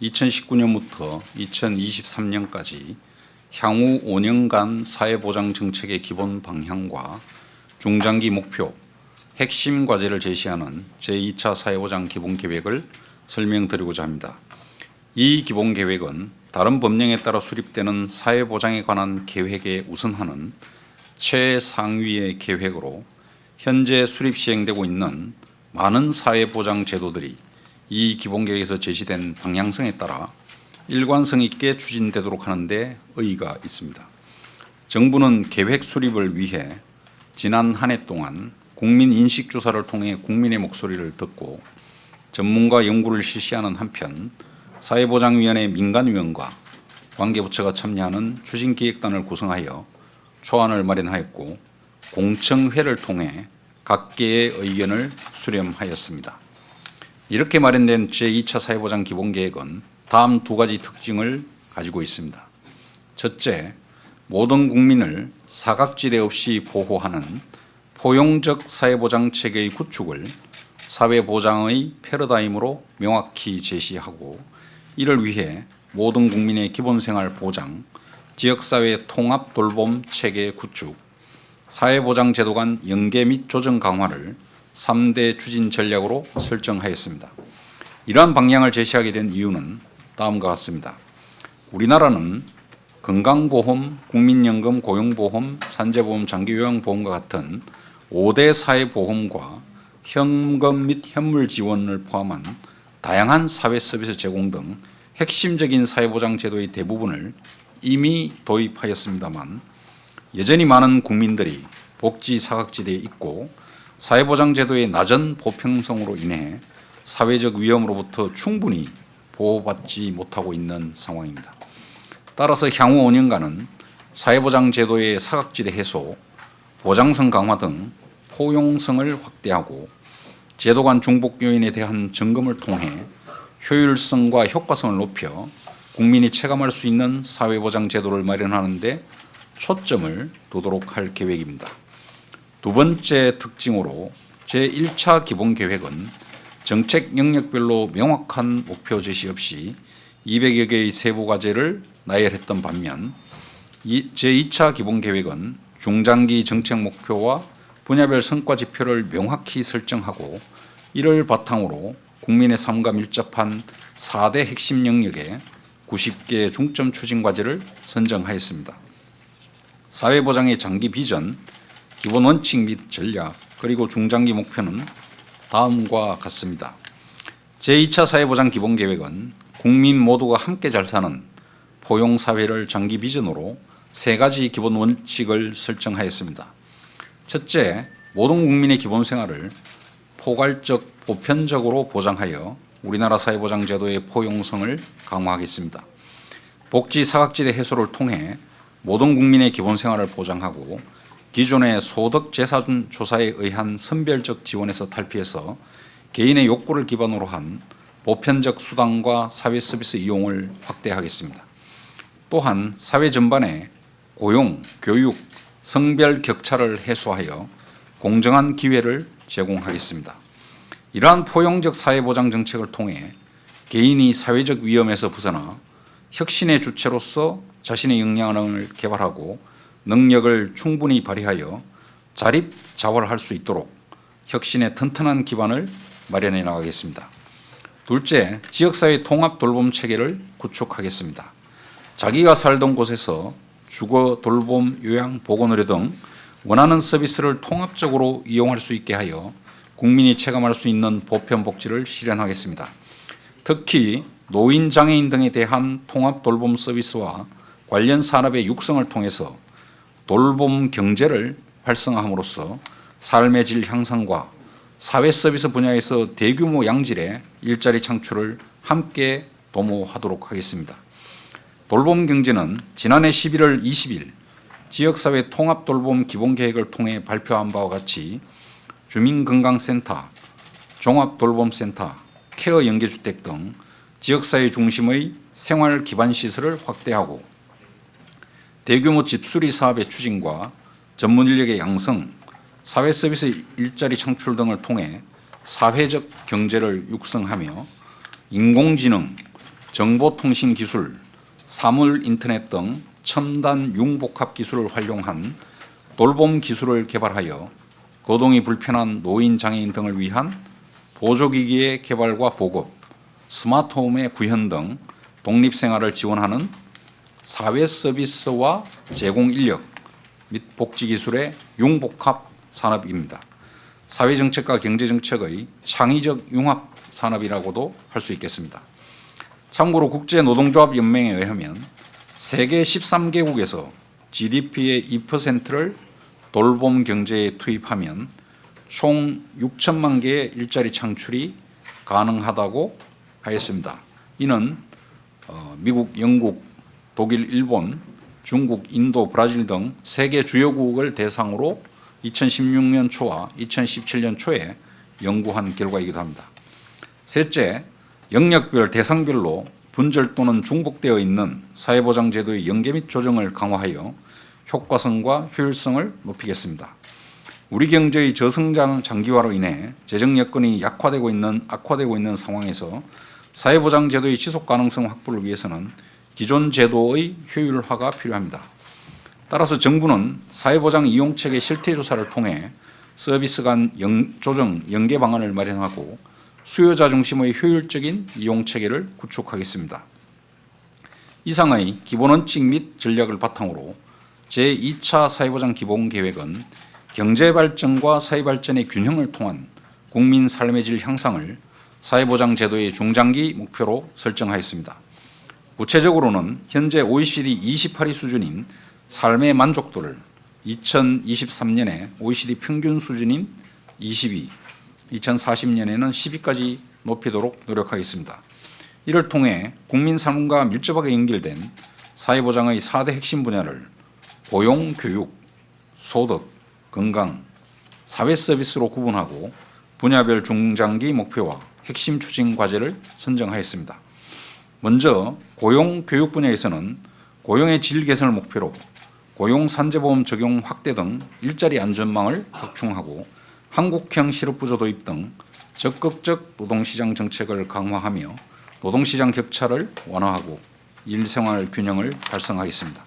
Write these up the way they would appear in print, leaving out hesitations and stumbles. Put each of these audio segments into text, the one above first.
2019년부터 2023년까지 향후 5년간 사회보장 정책의 기본 방향과 중장기 목표, 핵심 과제를 제시하는 제2차 사회보장 기본계획을 설명드리고자 합니다. 이 기본계획은 다른 법령에 따라 수립되는 사회보장에 관한 계획에 우선하는 최상위의 계획으로 현재 수립 시행되고 있는 많은 사회보장 제도들이 이 기본계획에서 제시된 방향성에 따라 일관성 있게 추진되도록 하는 데 의의가 있습니다. 정부는 계획 수립을 위해 지난 한 해 동안 국민 인식조사를 통해 국민의 목소리를 듣고 전문가 연구를 실시하는 한편 사회보장위원회 민간위원과 관계부처가 참여하는 추진기획단을 구성하여 초안을 마련하였고 공청회를 통해 각계의 의견을 수렴하였습니다. 이렇게 마련된 제2차 사회보장 기본계획은 다음 두 가지 특징을 가지고 있습니다. 첫째, 모든 국민을 사각지대 없이 보호하는 포용적 사회보장 체계의 구축을 사회보장의 패러다임으로 명확히 제시하고 이를 위해 모든 국민의 기본생활 보장, 지역사회 통합 돌봄 체계 구축, 사회보장 제도 간 연계 및 조정 강화를 3대 추진 전략으로 설정하였습니다. 이러한 방향을 제시하게 된 이유는 다음과 같습니다. 우리나라는 건강보험, 국민연금, 고용보험, 산재보험, 장기요양보험과 같은 5대 사회보험과 현금 및 현물 지원을 포함한 다양한 사회 서비스 제공 등 핵심적인 사회보장 제도의 대부분을 이미 도입하였습니다만 여전히 많은 국민들이 복지 사각지대에 있고 사회보장 제도의 낮은 보편성으로 인해 사회적 위험으로부터 충분히 보호받지 못하고 있는 상황입니다. 따라서 향후 5년간은 사회보장 제도의 사각지대 해소, 보장성 강화 등 포용성을 확대하고 제도 간 중복 요인에 대한 점검을 통해 효율성과 효과성을 높여 국민이 체감할 수 있는 사회보장 제도를 마련하는 데 초점을 두도록 할 계획입니다. 두 번째 특징으로 제1차 기본계획은 정책 영역별로 명확한 목표 제시 없이 200여 개의 세부 과제를 나열했던 반면 제2차 기본계획은 중장기 정책 목표와 분야별 성과 지표를 명확히 설정하고 이를 바탕으로 국민의 삶과 밀접한 4대 핵심 영역에 90개 중점 추진 과제를 선정하였습니다. 사회보장의 장기 비전, 기본 원칙 및 전략, 그리고 중장기 목표는 다음과 같습니다. 제2차 사회보장 기본계획은 국민 모두가 함께 잘 사는 포용사회를 장기 비전으로 세 가지 기본 원칙을 설정하였습니다. 첫째, 모든 국민의 기본 생활을 포괄적, 보편적으로 보장하여 우리나라 사회보장 제도의 포용성을 강화하겠습니다. 복지 사각지대 해소를 통해 모든 국민의 기본 생활을 보장하고 기존의 소득 재산 조사에 의한 선별적 지원에서 탈피해서 개인의 욕구를 기반으로 한 보편적 수당과 사회 서비스 이용을 확대하겠습니다. 또한 사회 전반에 고용, 교육, 성별 격차를 해소하여 공정한 기회를 제공하겠습니다. 이러한 포용적 사회보장 정책을 통해 개인이 사회적 위험에서 벗어나 혁신의 주체로서 자신의 역량을 개발하고 능력을 충분히 발휘하여 자립자활할 수 있도록 혁신의 튼튼한 기반을 마련해 나가겠습니다. 둘째, 지역사회 통합 돌봄 체계를 구축하겠습니다. 자기가 살던 곳에서 주거, 돌봄, 요양, 보건의료 등 원하는 서비스를 통합적으로 이용할 수 있게 하여 국민이 체감할 수 있는 보편복지를 실현하겠습니다. 특히 노인, 장애인 등에 대한 통합 돌봄 서비스와 관련 산업의 육성을 통해서 돌봄 경제를 활성화함으로써 삶의 질 향상과 사회 서비스 분야에서 대규모 양질의 일자리 창출을 함께 도모하도록 하겠습니다. 돌봄 경제는 지난해 11월 20일 지역사회 통합돌봄 기본계획을 통해 발표한 바와 같이 주민건강센터, 종합돌봄센터, 케어 연계주택 등 지역사회 중심의 생활 기반 시설을 확대하고 대규모 집수리 사업의 추진과 전문 인력의 양성, 사회 서비스 일자리 창출 등을 통해 사회적 경제를 육성하며 인공지능, 정보통신기술, 사물인터넷 등 첨단 융복합 기술을 활용한 돌봄 기술을 개발하여 거동이 불편한 노인, 장애인 등을 위한 보조기기의 개발과 보급, 스마트홈의 구현 등 독립생활을 지원하는 사회서비스와 제공인력 및 복지기술의 융복합 산업입니다. 사회정책과 경제정책의 창의적 융합 산업이라고도 할 수 있겠습니다. 참고로 국제노동조합연맹에 의하면 세계 13개국에서 GDP의 2%를 돌봄 경제에 투입하면 총 6천만 개의 일자리 창출이 가능하다고 하였습니다. 이는 미국, 영국, 독일, 일본, 중국, 인도, 브라질 등 세계 주요국을 대상으로 2016년 초와 2017년 초에 연구한 결과이기도 합니다. 셋째, 영역별, 대상별로 분절 또는 중복되어 있는 사회보장제도의 연계 및 조정을 강화하여 효과성과 효율성을 높이겠습니다. 우리 경제의 저성장 장기화로 인해 재정 여건이 악화되고 있는 상황에서 사회보장제도의 지속 가능성 확보를 위해서는 기존 제도의 효율화가 필요합니다. 따라서 정부는 사회보장 이용체계 실태조사를 통해 서비스 간 조정 연계 방안을 마련하고 수요자 중심의 효율적인 이용체계를 구축하겠습니다. 이상의 기본원칙 및 전략을 바탕으로 제2차 사회보장 기본계획은 경제발전과 사회발전의 균형을 통한 국민 삶의 질 향상을 사회보장제도의 중장기 목표로 설정하였습니다. 구체적으로는 현재 OECD 28위 수준인 삶의 만족도를 2023년에 OECD 평균 수준인 20위, 2040년에는 10위까지 높이도록 노력하겠습니다. 이를 통해 국민 삶과 밀접하게 연결된 사회보장의 4대 핵심 분야를 고용, 교육, 소득, 건강, 사회서비스로 구분하고 분야별 중장기 목표와 핵심 추진 과제를 선정하였습니다. 먼저 고용, 교육 분야에서는 고용의 질 개선을 목표로 고용 산재보험 적용 확대 등 일자리 안전망을 확충하고 한국형 실업부조 도입 등 적극적 노동시장 정책을 강화하며 노동시장 격차를 완화하고 일생활 균형을 달성하겠습니다.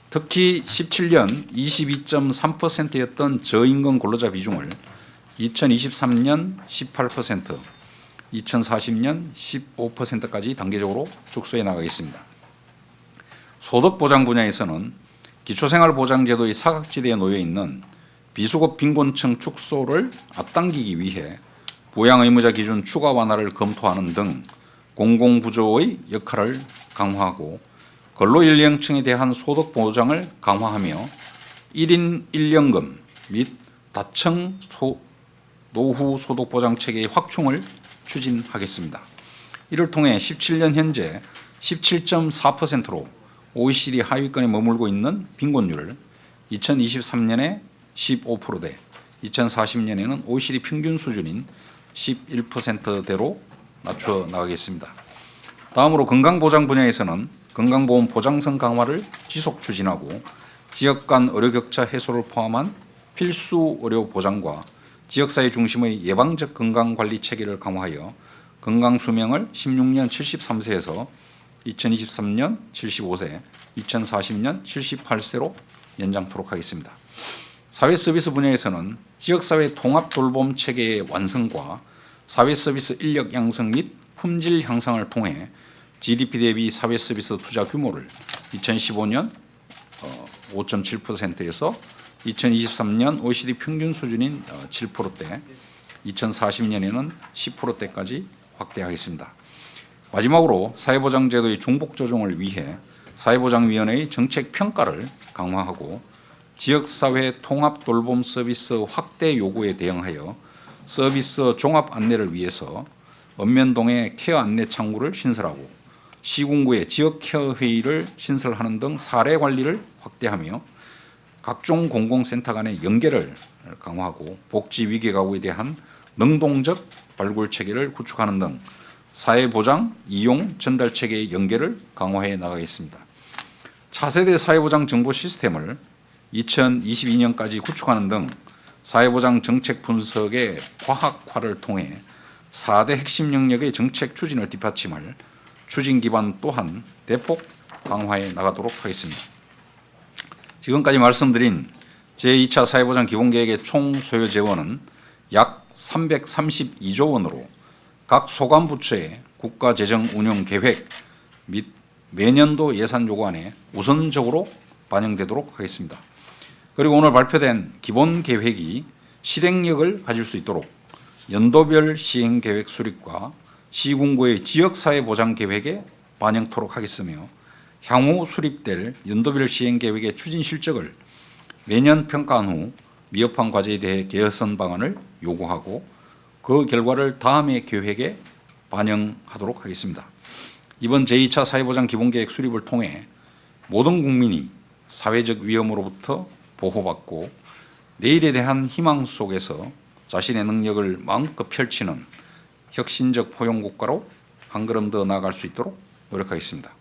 특히 17년 22.3%였던 저임금 근로자 비중을 2023년 18%, 2040년 15%까지 단계적으로 축소해 나가겠습니다. 소득보장 분야에서는 기초생활보장제도의 사각지대에 놓여 있는 비수급 빈곤층 축소를 앞당기기 위해 부양의무자 기준 추가 완화를 검토하는 등 공공부조의 역할을 강화하고 근로연령층에 대한 소득 보장을 강화하며 1인 1연금 및 다층 노후 소득보장 체계의 확충을 추진하겠습니다. 이를 통해 17년 현재 17.4%로 OECD 하위권에 머물고 있는 빈곤율을 2023년에 15%대, 2040년에는 OECD 평균 수준인 11%대로 낮춰 나가겠습니다. 다음으로 건강보장 분야에서는 건강보험 보장성 강화를 지속 추진하고 지역 간 의료 격차 해소를 포함한 필수 의료 보장과 지역사회 중심의 예방적 건강관리 체계를 강화하여 건강수명을 16년 73세에서 2023년 75세, 2040년 78세로 연장토록 하겠습니다. 사회서비스 분야에서는 지역사회 통합돌봄 체계의 완성과 사회서비스 인력 양성 및 품질 향상을 통해 GDP 대비 사회서비스 투자 규모를 2015년 5.7%에서 2023년 OECD 평균 수준인 7%대, 2040년에는 10%대까지 확대하겠습니다. 마지막으로 사회보장제도의 중복 조정을 위해 사회보장위원회의 정책 평가를 강화하고 지역사회 통합돌봄 서비스 확대 요구에 대응하여 서비스 종합 안내를 위해서 읍면동에 케어 안내 창구를 신설하고 시군구에 지역 케어 회의를 신설하는 등 사례 관리를 확대하며 각종 공공센터 간의 연계를 강화하고 복지 위기 가구에 대한 능동적 발굴 체계를 구축하는 등 사회보장 이용 전달 체계의 연계를 강화해 나가겠습니다. 차세대 사회보장 정보 시스템을 2022년까지 구축하는 등 사회보장 정책 분석의 과학화를 통해 4대 핵심 영역의 정책 추진을 뒷받침할 추진 기반 또한 대폭 강화해 나가도록 하겠습니다. 지금까지 말씀드린 제2차 사회보장 기본계획의 총 소요 재원은 약 332조 원으로 각 소관부처의 국가재정운영계획 및 매년도 예산 요구안에 우선적으로 반영되도록 하겠습니다. 그리고 오늘 발표된 기본계획이 실행력을 가질 수 있도록 연도별 시행계획 수립과 시군구의 지역사회보장계획에 반영토록 하겠으며 향후 수립될 연도별 시행계획의 추진 실적을 매년 평가한 후 미흡한 과제에 대해 개선 방안을 요구하고 그 결과를 다음의 계획에 반영하도록 하겠습니다. 이번 제2차 사회보장 기본계획 수립을 통해 모든 국민이 사회적 위험으로부터 보호받고 내일에 대한 희망 속에서 자신의 능력을 마음껏 펼치는 혁신적 포용국가로 한 걸음 더 나아갈 수 있도록 노력하겠습니다.